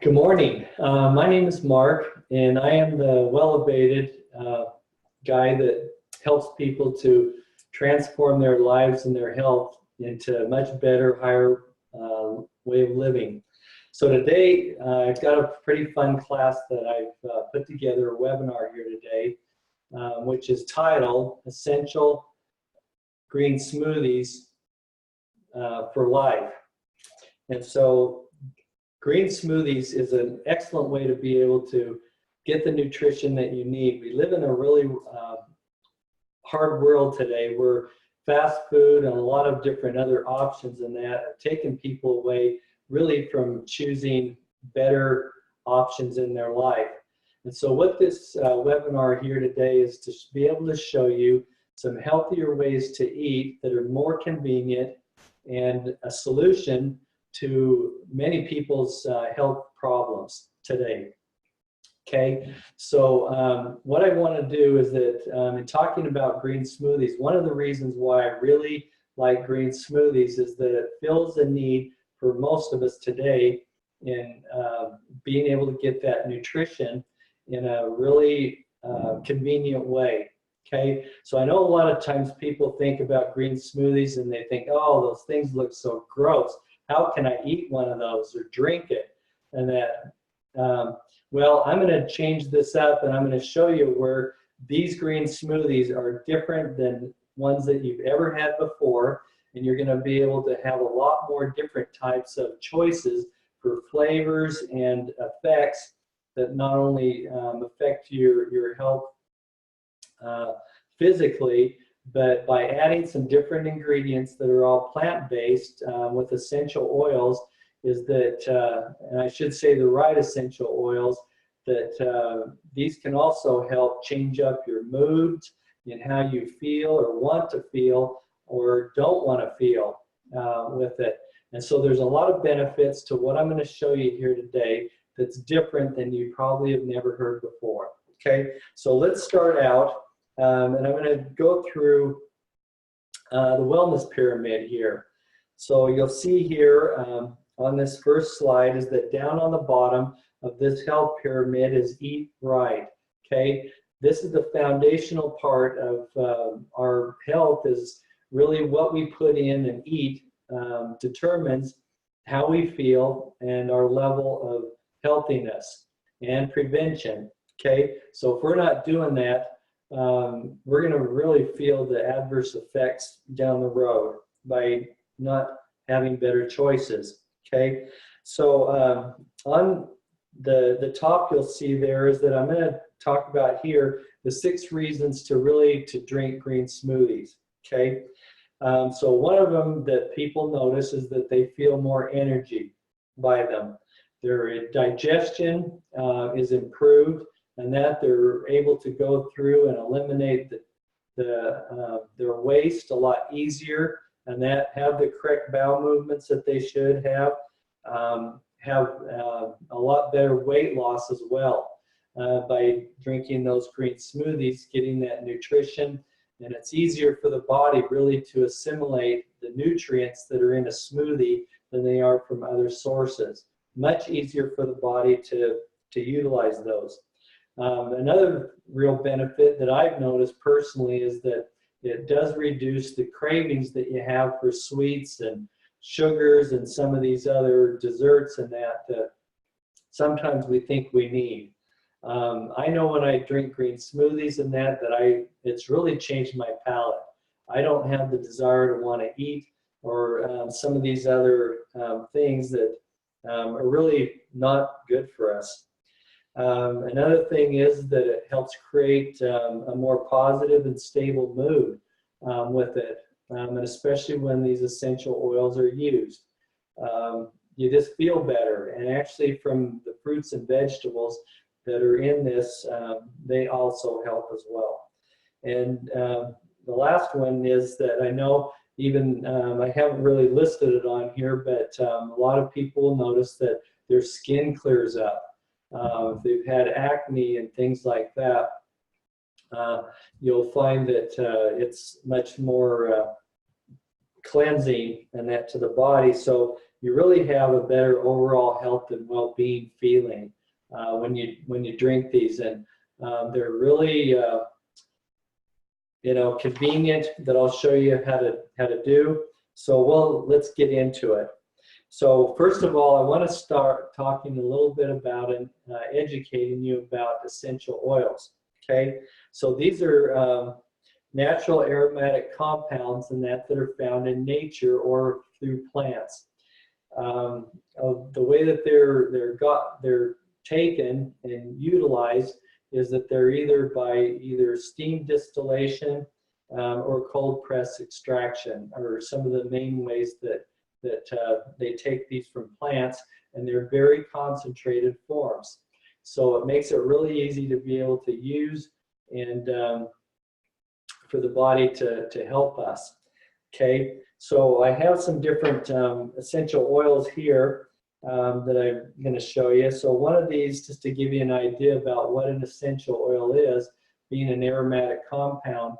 Good morning. My name is Mark, and I am the well-abated guy that helps people to transform their lives and their health into a much better, higher way of living. So today, I've got a pretty fun class that I've put together, a webinar here today, which is titled Essential Green Smoothies for Life. And so green smoothies is an excellent way to be able to get the nutrition that you need. We live in a really hard world today where fast food and a lot of different other options in that are taking people away really from choosing better options in their life. And so what this webinar here today is to be able to show you some healthier ways to eat that are more convenient and a solution to many people's health problems today. Okay, so what I want to do is that in talking about green smoothies, one of the reasons why I really like green smoothies is that it fills a need for most of us today in being able to get that nutrition in a really convenient way. Okay, so I know a lot of times people think about green smoothies and they think, oh, those things look so gross. How can I eat one of those or drink it? And that, well, I'm going to change this up and I'm going to show you where these green smoothies are different than ones that you've ever had before. And you're going to be able to have a lot more different types of choices for flavors and effects that not only affect your health physically, but by adding some different ingredients that are all plant-based with essential oils, is that, and I should say the right essential oils, that these can also help change up your moods and how you feel or want to feel or don't want to feel with it. And so there's a lot of benefits to what I'm going to show you here today that's different than you probably have never heard before. Okay, so let's start out. And I'm going to go through the wellness pyramid here. So you'll see here on this first slide is that down on the bottom of this health pyramid is eat right. Okay, this is the foundational part of our health, is really what we put in and eat determines how we feel and our level of healthiness and prevention. Okay, so if we're not doing that, we're going to really feel the adverse effects down the road by not having better choices. Okay, so on the top you'll see there is that I'm going to talk about here the 6 reasons to drink green smoothies. Okay, so one of them that people notice is that they feel more energy by them. Their digestion is improved, and that they're able to go through and eliminate their waste a lot easier, and that have the correct bowel movements that they should have a lot better weight loss as well by drinking those green smoothies, getting that nutrition. And it's easier for the body really to assimilate the nutrients that are in a smoothie than they are from other sources. Much easier for the body to utilize those. Another real benefit that I've noticed personally is that it does reduce the cravings that you have for sweets and sugars and some of these other desserts and that sometimes we think we need. I know when I drink green smoothies and that it's really changed my palate. I don't have the desire to want to eat or some of these other things that are really not good for us. Another thing is that it helps create a more positive and stable mood with it, and especially when these essential oils are used. You just feel better, and actually from the fruits and vegetables that are in this, they also help as well. And the last one is that I know even, I haven't really listed it on here, but a lot of people notice that their skin clears up. If they've had acne and things like that, you'll find that it's much more cleansing and that to the body. So you really have a better overall health and well-being feeling when you drink these. And they're really convenient, that I'll show you how to do. So let's get into it. So first of all, I want to start talking a little bit about and educating you about essential oils. Okay, so these are natural aromatic compounds that are found in nature or through plants. The way that they're taken and utilized is that they're either by steam distillation or cold press extraction, are some of the main ways that they take these from plants, and they're very concentrated forms. So it makes it really easy to be able to use and for the body to help us. Okay, so I have some different essential oils here that I'm going to show you. So one of these, just to give you an idea about what an essential oil is, being an aromatic compound,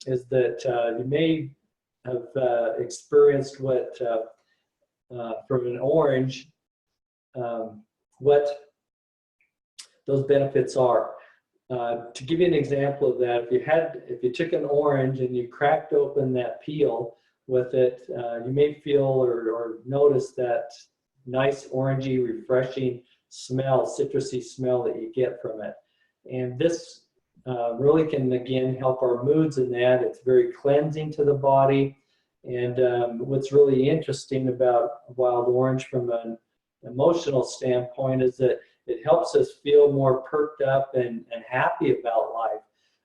is that you may have experienced what from an orange, what those benefits are. To give you an example of that, if you took an orange and you cracked open that peel with it, you may feel or notice that nice orangey, refreshing smell, citrusy smell that you get from it. And this really can, again, help our moods in that. It's very cleansing to the body. And what's really interesting about wild orange from an emotional standpoint is that it helps us feel more perked up and happy about life.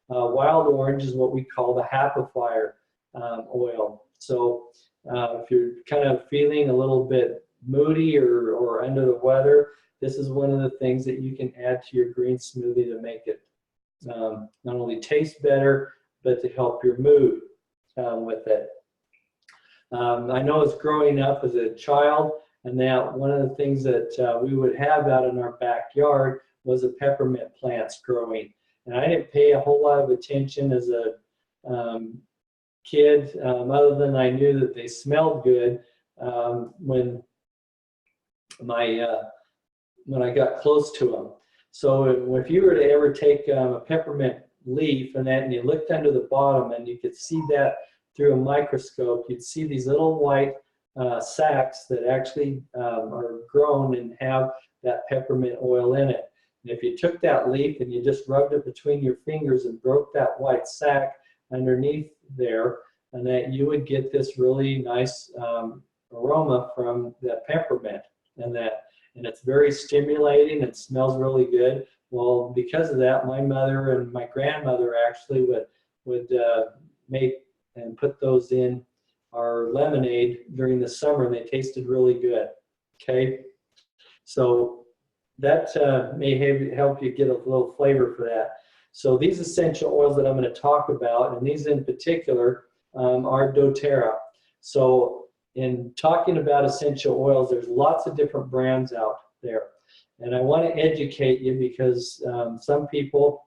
Wild orange is what we call the happifier oil. So if you're kind of feeling a little bit moody or under the weather, this is one of the things that you can add to your green smoothie to make it not only taste better, but to help your mood with it. I know as growing up as a child, and that one of the things that we would have out in our backyard was a peppermint plants growing. And I didn't pay a whole lot of attention as a kid, other than I knew that they smelled good when I got close to them. So if you were to ever take a peppermint leaf and you looked under the bottom and you could see that through a microscope, you'd see these little white sacs that actually are grown and have that peppermint oil in it. And if you took that leaf and you just rubbed it between your fingers and broke that white sac underneath there, and that you would get this really nice aroma from that peppermint, and it's very stimulating. It smells really good. Well, because of that, my mother and my grandmother actually would make and put those in our lemonade during the summer, and they tasted really good. Okay, so that may help you get a little flavor for that. So these essential oils that I'm going to talk about, and these in particular, are doTERRA. So in talking about essential oils, there's lots of different brands out there, and I want to educate you because some people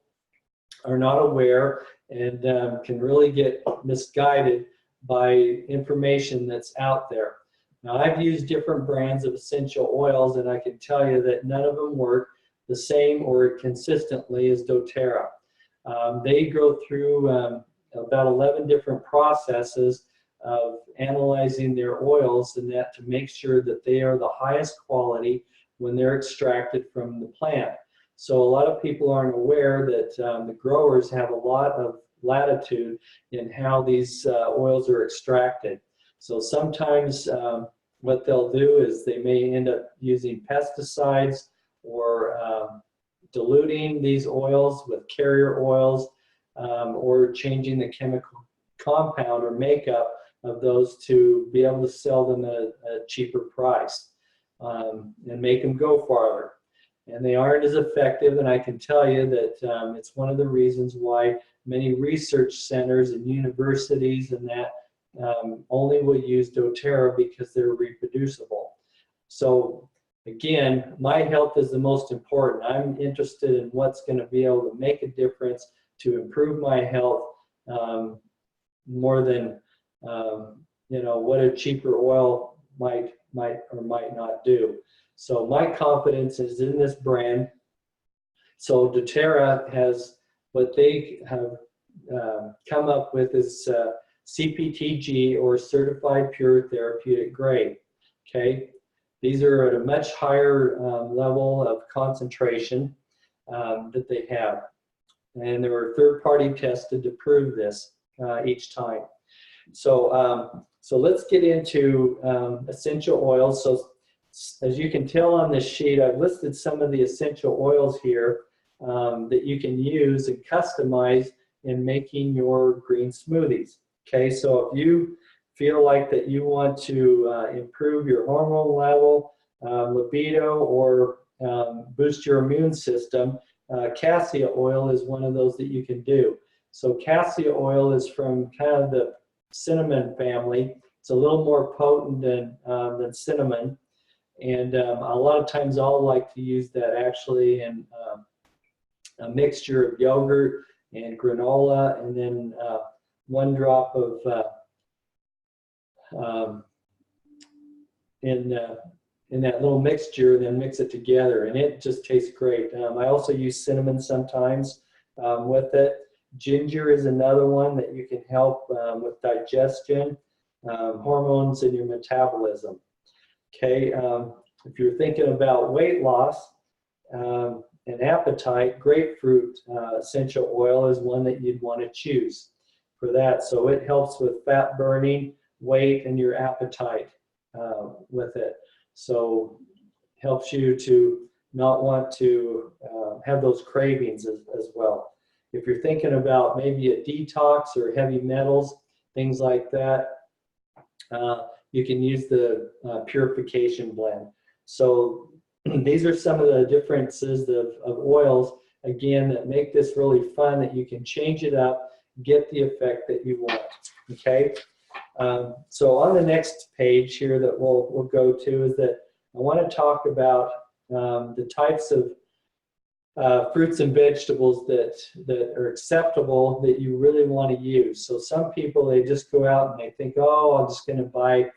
are not aware and can really get misguided by information that's out there. Now, I've used different brands of essential oils, and I can tell you that none of them work the same or consistently as doTERRA. They go through about 11 different processes of analyzing their oils, and that to make sure that they are the highest quality when they're extracted from the plant. So a lot of people aren't aware that the growers have a lot of latitude in how these oils are extracted. So sometimes what they'll do is they may end up using pesticides or diluting these oils with carrier oils or changing the chemical compound or makeup of those to be able to sell them at a cheaper price and make them go farther. And they aren't as effective, and I can tell you that it's one of the reasons why many research centers and universities and that only will use doTERRA because they're reproducible. So again, my health is the most important. I'm interested in what's going to be able to make a difference to improve my health more than what a cheaper oil might might or might not do. So my confidence is in this brand. So doTERRA has, what they have come up with is CPTG, or Certified Pure Therapeutic Grade. Okay, these are at a much higher level of concentration that they have, and they were third-party tested to prove this each time. So so let's get into essential oils. So as you can tell on this sheet, I've listed some of the essential oils here that you can use and customize in making your green smoothies. Okay, so if you feel like that you want to improve your hormone level, libido, or boost your immune system, cassia oil is one of those that you can do. So cassia oil is from kind of the cinnamon family. It's a little more potent than cinnamon, and a lot of times I'll like to use that actually in a mixture of yogurt and granola, and then 1 drop of in that little mixture, then mix it together, and it just tastes great. I also use cinnamon sometimes with it. Ginger is another one that you can help with digestion, hormones, and your metabolism. Okay, if you're thinking about weight loss and appetite, grapefruit essential oil is one that you'd want to choose for that. So it helps with fat burning, weight, and your appetite with it. So helps you to not want to have those cravings as well. If you're thinking about maybe a detox or heavy metals, things like that, you can use the purification blend. So these are some of the differences of oils, again, that make this really fun, that you can change it up, get the effect that you want. Okay, so on the next page here that we'll go to is that I want to talk about the types of fruits and vegetables that are acceptable that you really want to use. So some people, they just go out and they think, oh, I'm just going to buy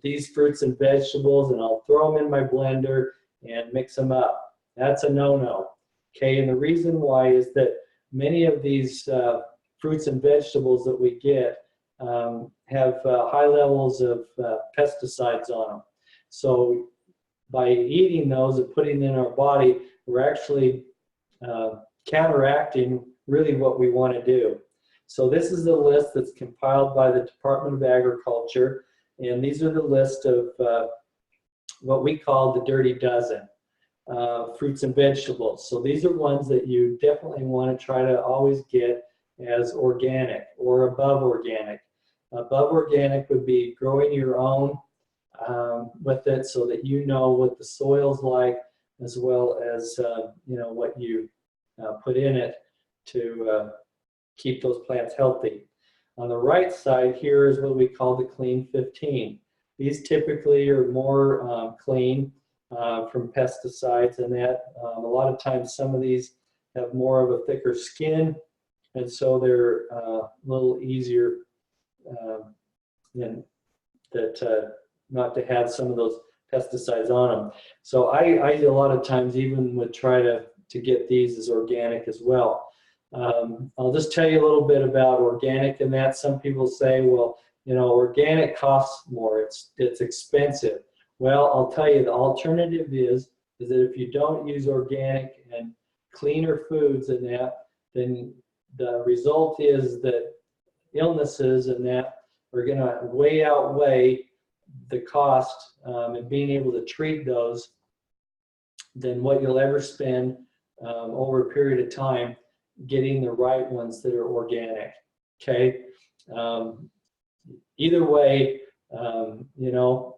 these fruits and vegetables and I'll throw them in my blender and mix them up. That's a no-no. Okay, and the reason why is that many of these fruits and vegetables that we get have high levels of pesticides on them. So by eating those and putting them in our body, we're actually counteracting really what we want to do. So this is the list that's compiled by the Department of Agriculture, and these are the list of what we call the dirty dozen fruits and vegetables. So these are ones that you definitely want to try to always get as organic or above organic. Above organic would be growing your own with it, so that you know what the soil's like, as well as you know what you put in it to keep those plants healthy. On the right side here is what we call the Clean 15. These typically are more clean from pesticides, and that a lot of times some of these have more of a thicker skin, and so they're a little easier than that not to have some of those pesticides on them. So I a lot of times even would try to get these as organic as well. I'll just tell you a little bit about organic and that. Some people say, well, you know, organic costs more, it's expensive. Well, I'll tell you, the alternative is that if you don't use organic and cleaner foods and that, then the result is that illnesses and that are going to way outweigh the cost and being able to treat those than what you'll ever spend over a period of time getting the right ones that are organic. Okay, either way, you know,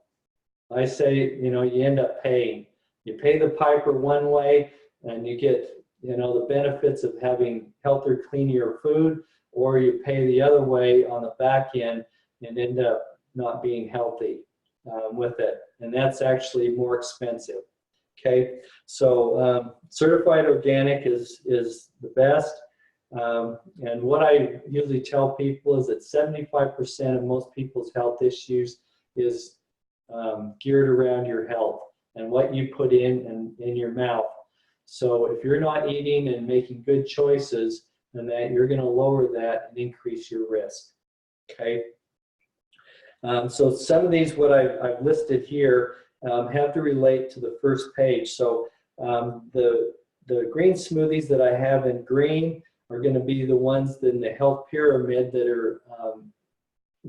I say, you know, you end up paying. You pay the piper one way and you get, you know, the benefits of having healthier, cleaner food, or you pay the other way on the back end and end up not being healthy with it, and that's actually more expensive. Okay, so certified organic is the best, and what I usually tell people is that 75% of most people's health issues is geared around your health and what you put in your mouth. So if you're not eating and making good choices, then you're going to lower that and increase your risk. Okay. So some of these, what I've listed here, have to relate to the first page. So the green smoothies that I have in green are going to be the ones in the health pyramid that are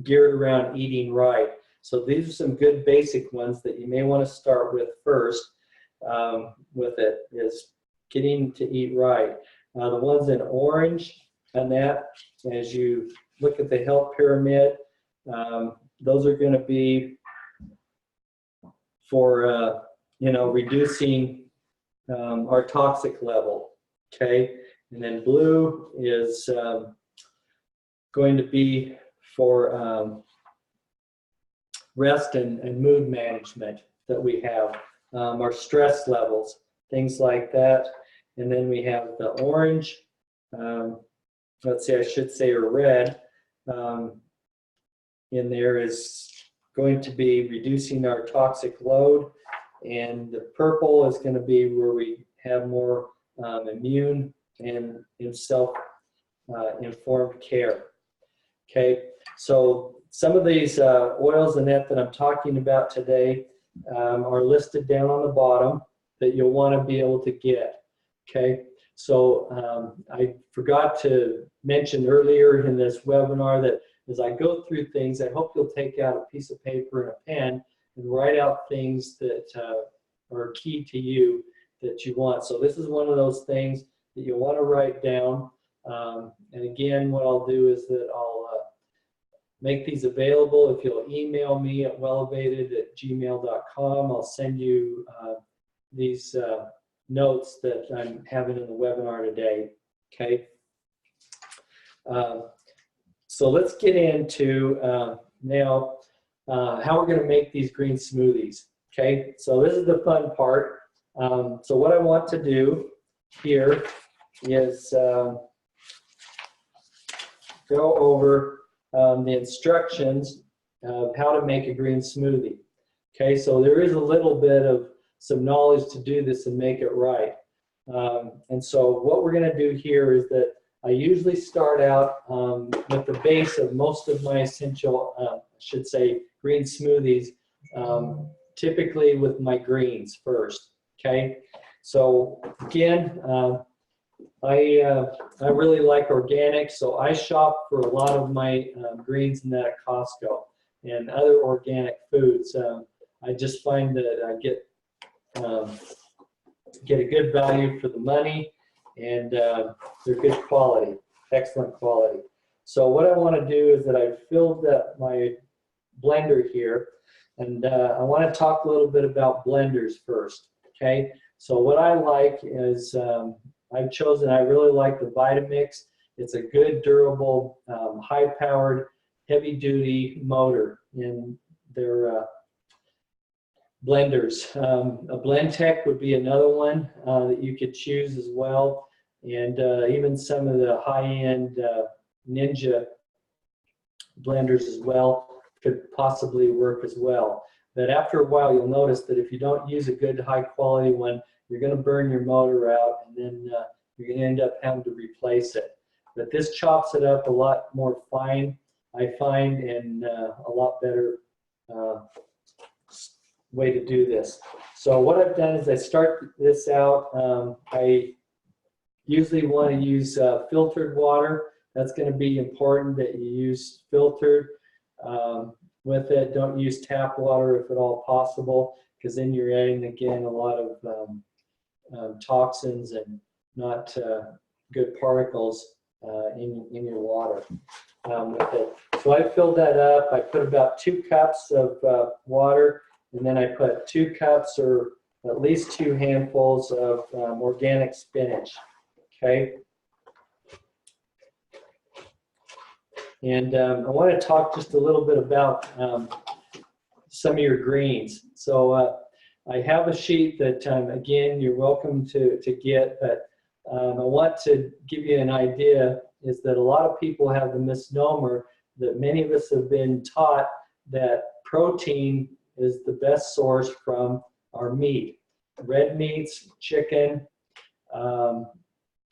geared around eating right. So these are some good basic ones that you may want to start with first. With it is getting to eat right. The ones in orange and that, as you look at the health pyramid, those are going to be for reducing our toxic level. Okay, and then blue is going to be for rest and mood management that we have, our stress levels, things like that. And then we have the orange, let's say I should say, or red, in there is going to be reducing our toxic load. And the purple is going to be where we have more immune and self-informed care. Okay, so some of these oils and that I'm talking about today are listed down on the bottom that you'll want to be able to get. Okay, so I forgot to mention earlier in this webinar that as I go through things, I hope you'll take out a piece of paper and a pen and write out things that are key to you that you want. So this is one of those things that you'll want to write down. And again, what I'll do is that I'll make these available. If you'll email me at wellevated@gmail.com, I'll send you these notes that I'm having in the webinar today. Okay. So let's get into now how we're going to make these green smoothies. Okay. So this is the fun part. So what I want to do here is go over the instructions of how to make a green smoothie. Okay, so there is a little bit of some knowledge to do this and make it right. And so what we're going to do here is that I usually start out with the base of most of my essential, I should say, green smoothies, typically with my greens first. Okay, so again, I really like organic, so I shop for a lot of my greens and that at Costco and other organic foods. I just find that I get a good value for the money, and they're good quality, excellent quality. So what I want to do is that I've filled up my blender here, and I want to talk a little bit about blenders first. Okay, so what I like is I've chosen, I really like the Vitamix. It's a good, durable, high-powered, heavy-duty motor in their blenders. A Blendtec would be another one that you could choose as well. And even some of the high-end Ninja blenders as well could possibly work as well. But after a while, you'll notice that if you don't use a good, high-quality one, you're going to burn your motor out, and then you're going to end up having to replace it. But this chops it up a lot more fine, I find, and a lot better way to do this. So what I've done is I start this out. I usually want to use filtered water. That's going to be important that you use filtered with it. Don't use tap water if at all possible, because then you're adding, again, a lot of toxins and not good particles in your water with it. So I filled that up. I put about 2 cups of water, and then I put 2 cups or at least 2 handfuls of organic spinach. Okay. And I want to talk just a little bit about some of your greens. So I have a sheet that, again, you're welcome to get, but I want to give you an idea is that a lot of people have the misnomer that many of us have been taught that protein is the best source from our meat. Red meats, chicken,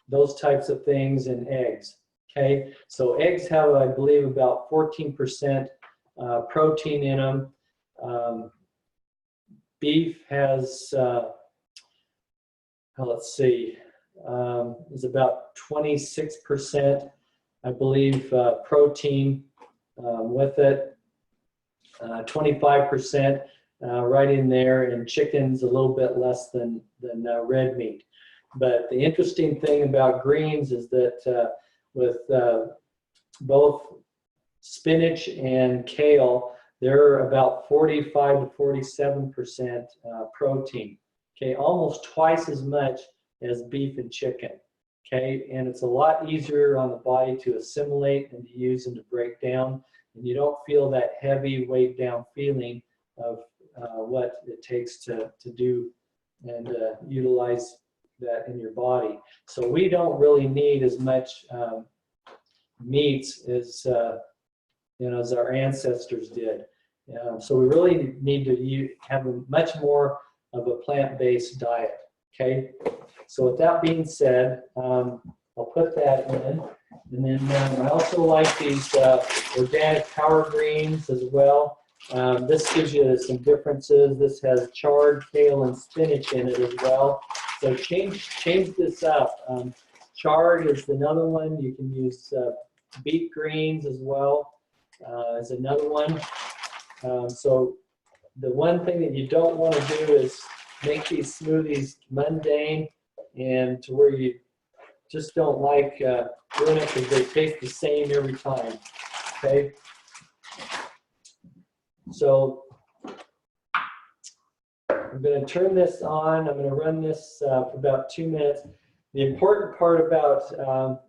those types of things, and eggs. Okay, so eggs have, I believe, about 14% protein in them. Beef has, let's see, is about 26%, I believe, protein with it. 25% right in there, and chicken's a little bit less than red meat. But the interesting thing about greens is that with both spinach and kale, they're about 45 to 47% protein. Okay, almost twice as much as beef and chicken. Okay, and it's a lot easier on the body to assimilate and to use and to break down, and you don't feel that heavy, weighed down feeling of what it takes to do and utilize that in your body. So we don't really need as much meats as as our ancestors did. So we really need to have a much more of a plant-based diet. Okay. So with that being said, I'll put that in, and then I also like these organic power greens as well. This gives you some differences. This has chard, kale, and spinach in it as well. So change this up. Chard is another one. You can use beet greens as well as another one. So the one thing that you don't want to do is make these smoothies mundane and to where you just don't like doing it because they taste the same every time. Okay. So I'm going to turn this on. I'm going to run this for about 2 minutes. The important part about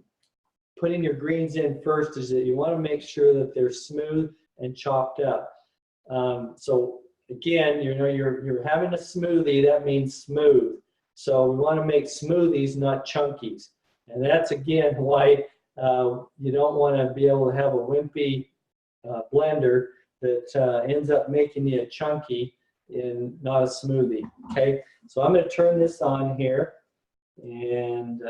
putting your greens in first is that you want to make sure that they're smooth and chopped up. So again, you're having a smoothie. That means smooth. So we want to make smoothies, not chunkies. And that's again why you don't want to be able to have a wimpy blender that ends up making you a chunky and not a smoothie. Okay, so I'm going to turn this on here, and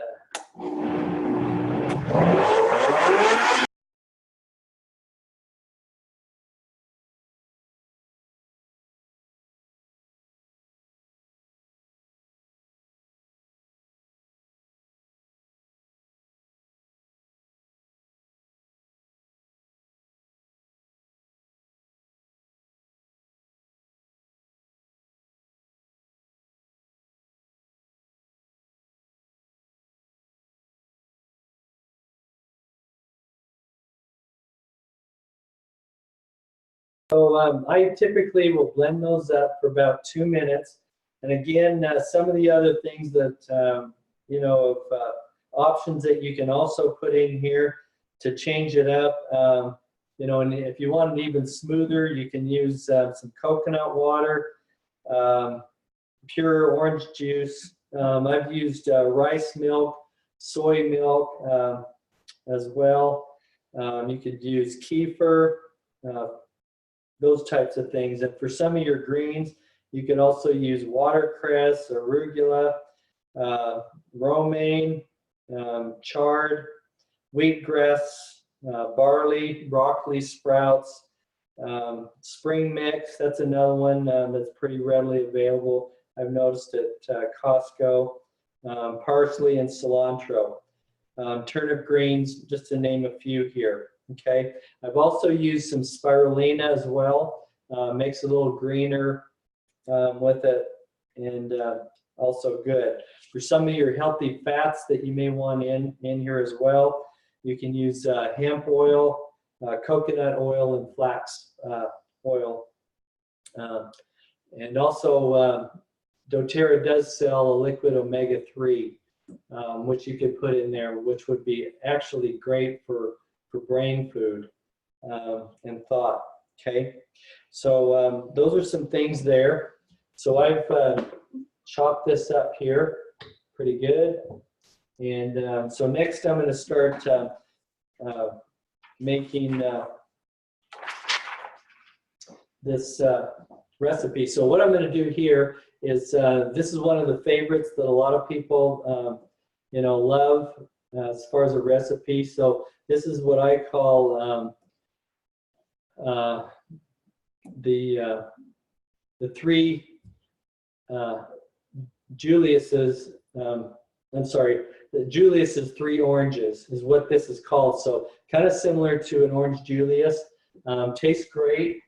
so I typically will blend those up for about 2 minutes. And again, some of the other things that, options that you can also put in here to change it up, and if you want it even smoother, you can use some coconut water, pure orange juice. I've used rice milk, soy milk as well. You could use kefir. Those types of things. And for some of your greens, you can also use watercress, arugula, romaine, chard, wheatgrass, barley, broccoli sprouts, spring mix. That's another one that's pretty readily available. I've noticed at Costco. Parsley and cilantro. Turnip greens, just to name a few here. Okay, I've also used some spirulina as well. Makes it a little greener with it, and also good. For some of your healthy fats that you may want in here as well, you can use hemp oil, coconut oil, and flax oil. And also, doTERRA does sell a liquid omega-3, which you could put in there, which would be actually great for brain food and thought. Okay, so those are some things there. So I've chopped this up here pretty good, and so next I'm going to start making this recipe. So what I'm going to do here is this is one of the favorites that a lot of people love as far as a recipe. So this is what I call the three Julius's. I'm sorry, the Julius's three oranges is what this is called. So kind of similar to an orange Julius. Tastes great.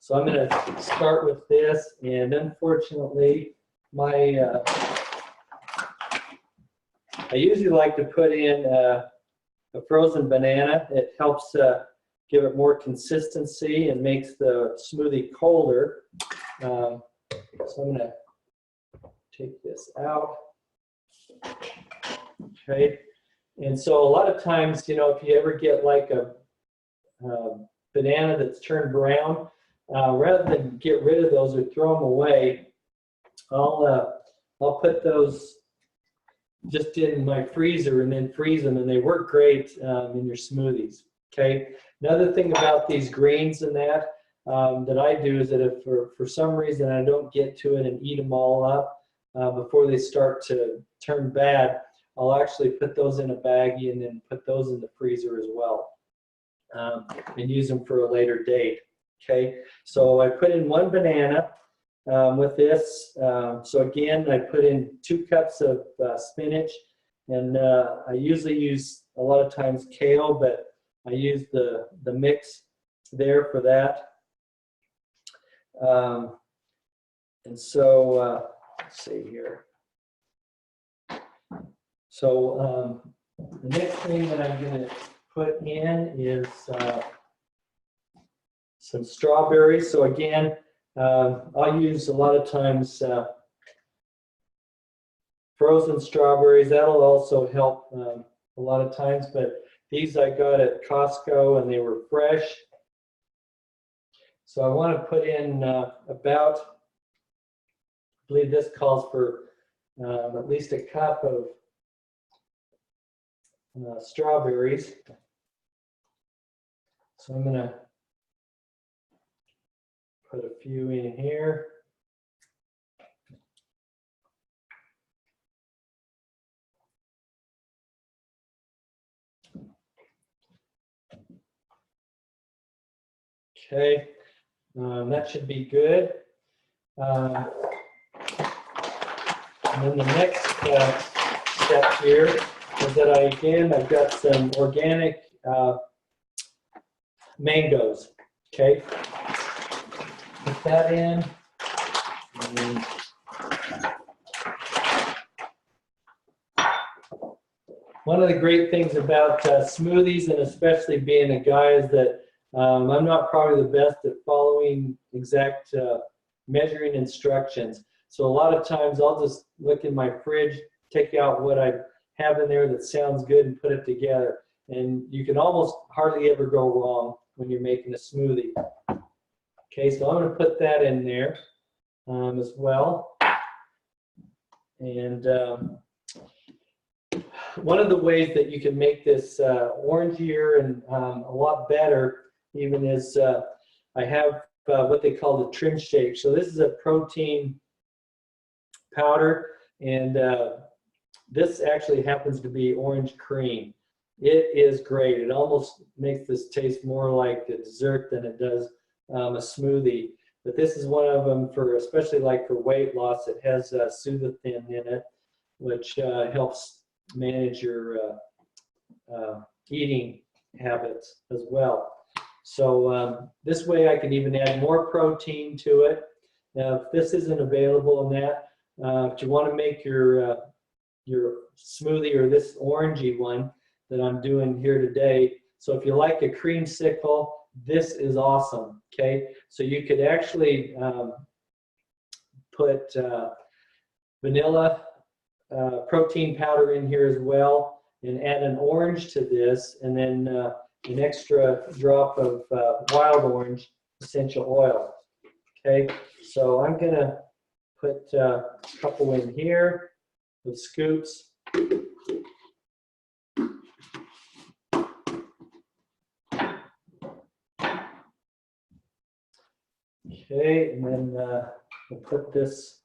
So I'm going to start with this, and unfortunately, I usually like to put in a frozen banana. It helps give it more consistency and makes the smoothie colder. So I'm going to take this out. Okay, and so a lot of times, if you ever get like a banana that's turned brown, rather than get rid of those or throw them away, I'll put those just in my freezer and then freeze them, and they work great in your smoothies. Okay. Another thing about these greens and that I do is that if for some reason I don't get to it and eat them all up before they start to turn bad, I'll actually put those in a baggie and then put those in the freezer as well, and use them for a later date. Okay, so I put in one banana with this. So again, I put in 2 cups of spinach, and I usually use a lot of times kale, but I use the mix there for that. And so let's see here. So the next thing that I'm going to put in is some strawberries. So again, I'll use a lot of times frozen strawberries. That'll also help a lot of times, but these I got at Costco and they were fresh. So I want to put in about, I believe this calls for at least a cup of strawberries. So I'm going to put a few in here. Okay, that should be good. And then the next step here is that I've got some organic mangoes. Okay, put that in. And one of the great things about smoothies, and especially being a guy, is that I'm not probably the best at following exact measuring instructions. So a lot of times I'll just look in my fridge, take out what I have in there that sounds good and put it together. And you can almost hardly ever go wrong when you're making a smoothie. Okay, so I'm going to put that in there as well. And one of the ways that you can make this orangier and a lot better even is I have what they call the trim shake. So this is a protein powder, and this actually happens to be orange cream. It is great. It almost makes this taste more like a dessert than it does a smoothie. But this is one of them for, especially like for weight loss. It has Smoothies in it, which helps manage your eating habits as well. So this way I can even add more protein to it. Now, if this isn't available in that, if you want to make your smoothie or this orangey one that I'm doing here today, so if you like a creamsicle, this is awesome. Okay, so you could actually put vanilla protein powder in here as well, and add an orange to this, and then an extra drop of wild orange essential oil. Okay, so I'm gonna put a couple in here with scoops. Okay, and then we'll put this.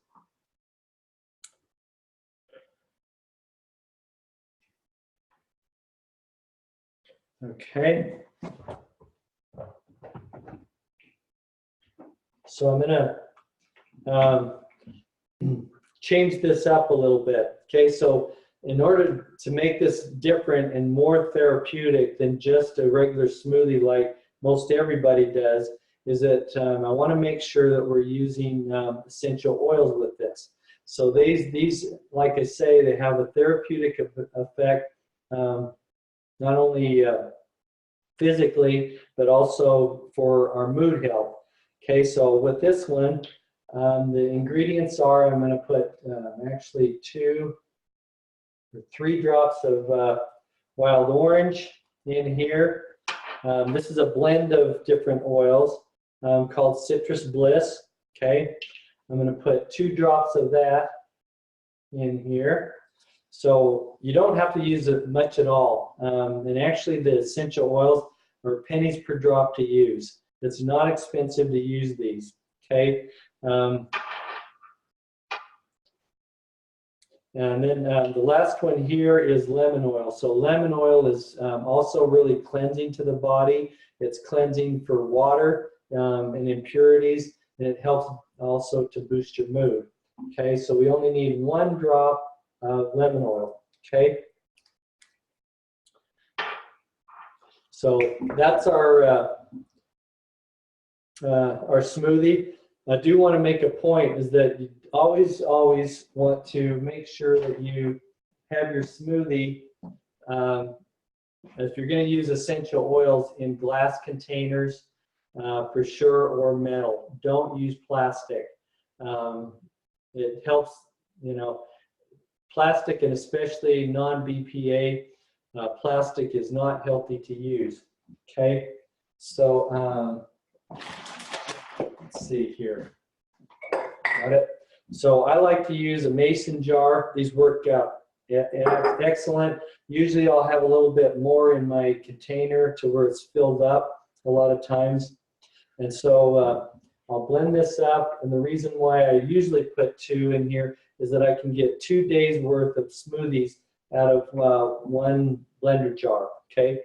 Okay. So I'm gonna change this up a little bit. Okay, so in order to make this different and more therapeutic than just a regular smoothie like most everybody does, is that I want to make sure that we're using essential oils with this. So these, like I say, they have a therapeutic effect, not only physically, but also for our mood health. Okay, so with this one, the ingredients are, I'm going to put actually 2 or 3 drops of wild orange in here. This is a blend of different oils called Citrus Bliss. Okay, I'm going to put 2 drops of that in here. So you don't have to use it much at all. And actually the essential oils are pennies per drop to use. It's not expensive to use these. Okay. And then the last one here is lemon oil. So lemon oil is also really cleansing to the body. It's cleansing for water and impurities, and it helps also to boost your mood. Okay, so we only need 1 drop of lemon oil. Okay. So that's our smoothie. I do want to make a point is that you always want to make sure that you have your smoothie, if you're going to use essential oils, in glass containers for sure, or metal. Don't use plastic. It helps, you know, plastic, and especially non-BPA plastic, is not healthy to use. Okay, so let's see here. Got it. So I like to use a mason jar. These work out excellent. Usually I'll have a little bit more in my container to where it's filled up a lot of times. And so I'll blend this up. And the reason why I usually put 2 in here is that I can get 2 days worth of smoothies out of 1 blender jar. Okay.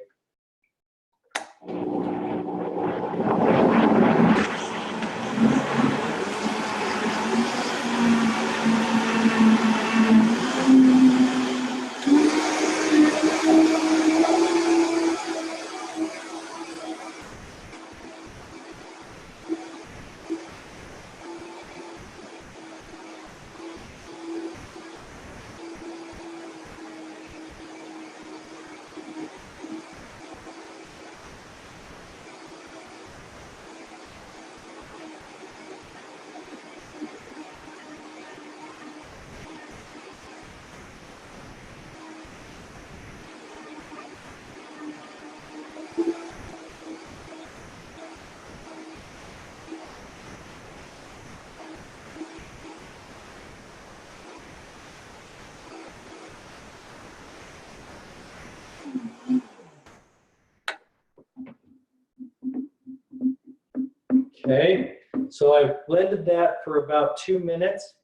Okay, so I've blended that for about 2 minutes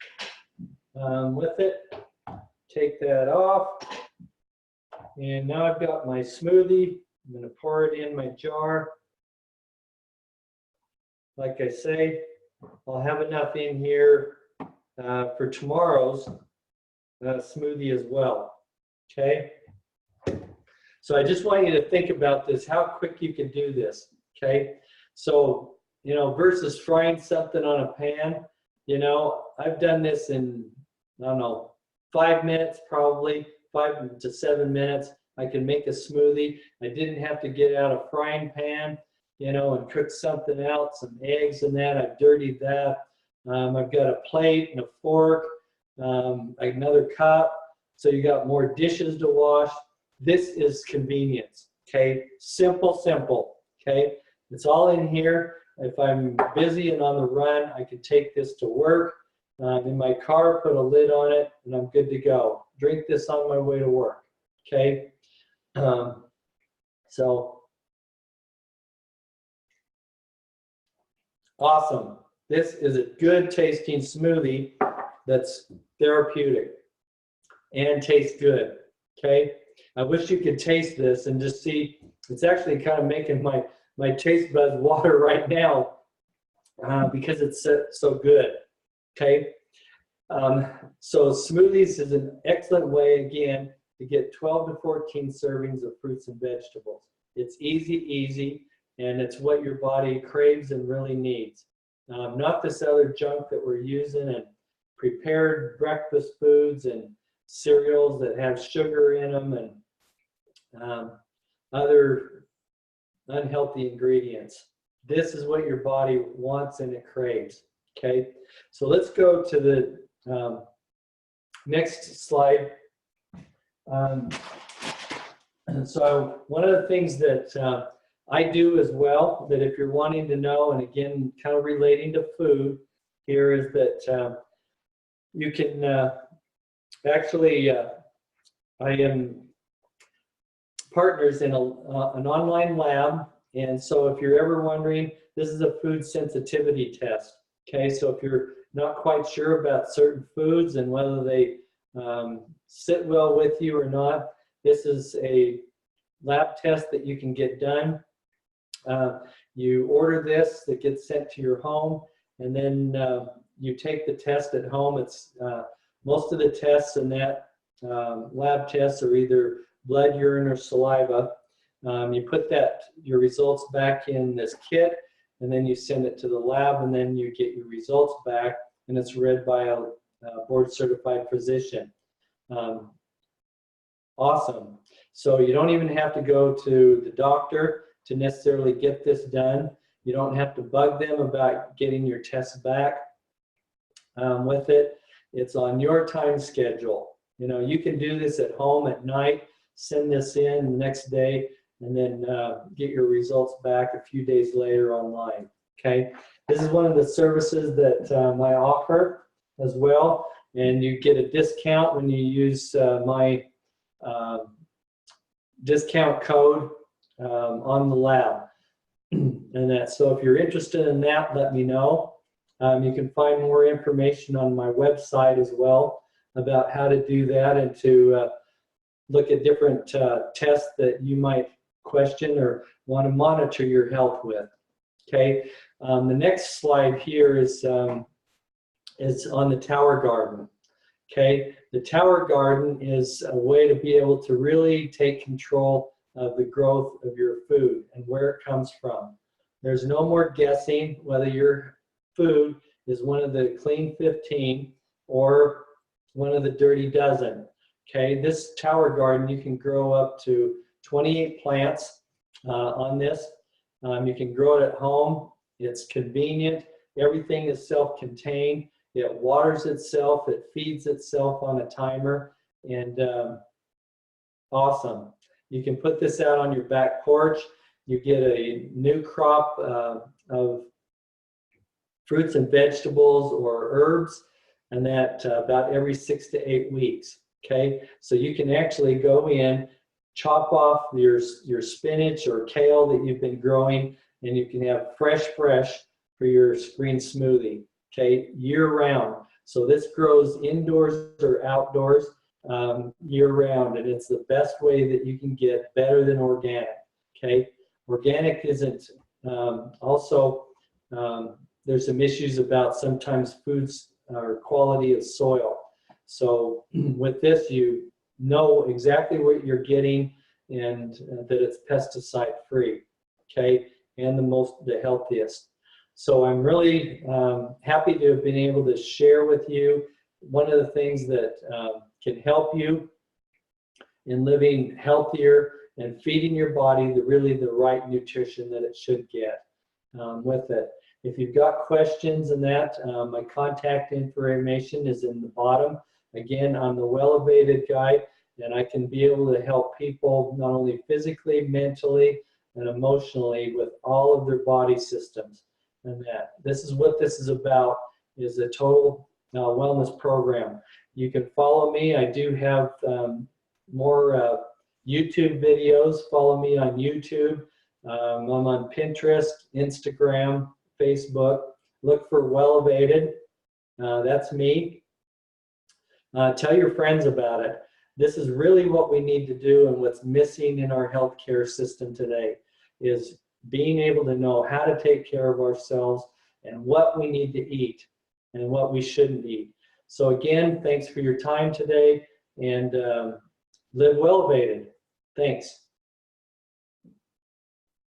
with it. Take that off. And now I've got my smoothie. I'm going to pour it in my jar. Like I say, I'll have enough in here for tomorrow's smoothie as well. Okay. So I just want you to think about this, how quick you can do this. Okay. So, you know, versus frying something on a pan, you know, I've done this in, I don't know, 5 minutes, probably 5 to 7 minutes. I can make a smoothie. I didn't have to get out a frying pan, you know, and cook something else, some eggs and that. I've dirtied that. I've got a plate and a fork, another cup. So you got more dishes to wash. This is convenience, okay? Simple, simple, okay? It's all in here. If I'm busy and on the run, I can take this to work in my car, put a lid on it, and I'm good to go. Drink this on my way to work, okay? So, awesome. This is a good tasting smoothie that's therapeutic and tastes good, okay? I wish you could taste this and just see, it's actually kind of making my taste buds water right now because it's so good, okay? So smoothies is an excellent way, again, to get 12 to 14 servings of fruits and vegetables. It's easy, and it's what your body craves and really needs. Not this other junk that we're using and prepared breakfast foods and cereals that have sugar in them and other unhealthy ingredients. This is what your body wants and it craves, okay? So let's go to the next slide. So one of the things that I do as well, that if you're wanting to know, and again, kind of relating to food here, is that you can actually, I am partners in an online lab, and so if you're ever wondering, this is a food sensitivity test, okay? So if you're not quite sure about certain foods and whether they sit well with you or not, this is a lab test that you can get done. You order this, it gets sent to your home, and then you take the test at home. It's most of the tests in that lab tests are either blood, urine, or saliva. You put your results back in this kit, and then you send it to the lab, and then you get your results back, and it's read by a board-certified physician. Awesome. So you don't even have to go to the doctor to necessarily get this done. You don't have to bug them about getting your tests back with it. It's on your time schedule. You know, you can do this at home at night, send this in the next day, and then get your results back a few days later online, okay? This is one of the services that I offer as well, and you get a discount when you use my discount code on the lab. And that, so if you're interested in that, let me know. You can find more information on my website as well about how to do that and to look at different tests that you might question or want to monitor your health with. Okay, the next slide here is on the Tower Garden. Okay, the Tower Garden is a way to be able to really take control of the growth of your food and where it comes from. There's no more guessing whether your food is one of the clean 15 or one of the dirty dozen. Okay, this Tower Garden, you can grow up to 28 plants on this. You can grow it at home. It's convenient. Everything is self-contained. It waters itself. It feeds itself on a timer. And awesome. You can put this out on your back porch. You get a new crop of fruits and vegetables or herbs, and that about every 6 to 8 weeks. Okay, so you can actually go in, chop off your spinach or kale that you've been growing, and you can have fresh for your green smoothie. Okay, year round. So this grows indoors or outdoors year round, and it's the best way that you can get, better than organic. Okay, organic isn't also there's some issues about sometimes foods or quality of soil. So with this, you know exactly what you're getting and that it's pesticide free, okay, and the healthiest. So I'm really happy to have been able to share with you one of the things that can help you in living healthier and feeding your body really the right nutrition that it should get with it. If you've got questions in that, my contact information is in the bottom. Again, I'm the Well-Evaded guy, and I can be able to help people not only physically, mentally, and emotionally with all of their body systems. And that this is what this is about, is a total wellness program. You can follow me. I do have more YouTube videos. Follow me on YouTube. I'm on Pinterest, Instagram, Facebook. look for Wellevated. That's me. Tell your friends about it. This is really what we need to do, and what's missing in our healthcare system today is being able to know how to take care of ourselves and what we need to eat and what we shouldn't eat. So again, thanks for your time today, and live Wellevated. Thanks.